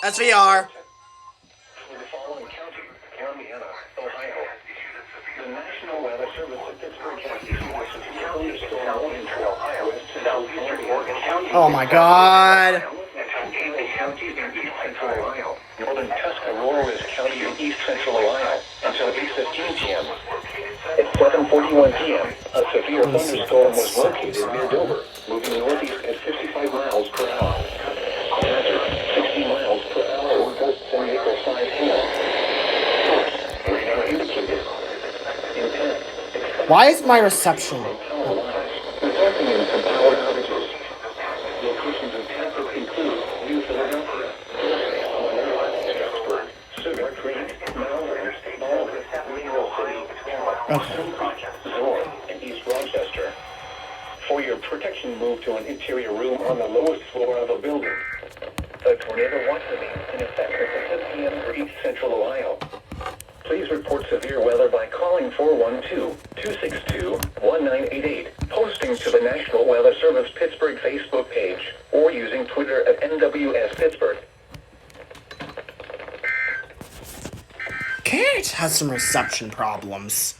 SVR. For the following counties: Columbiana, Ohio. The National Weather Service at Pittsburgh County thunderstorm warning for Ohio, southeastern Morgan County. Oh my God. And Tunkhannock County in east central Ohio. Northern Tuscarora County in east central Ohio until 8:15 p.m. At 7:41 p.m., a severe thunderstorm was located near Dover, moving northeast at 55 miles per hour. Hazard, 60 miles per hour with gusts and nickel-sized hail. Radar indicated. Intent. Why is my reception? Power lines, resulting in some power outages. Locations of hazard include New Philadelphia, Pittsburgh, Sugar Creek, Malvern, Baldwin, Mineral City, Zorn, and East Rochester. For your protection, move to an interior room on the lowest floor of a building. A tornado watch remains in effect until 10 p.m. for east central Ohio. Please report severe weather by calling 412-262-1988, posting to the National Weather Service Pittsburgh Facebook page, or using Twitter at NWS Pittsburgh. Kate has some reception problems.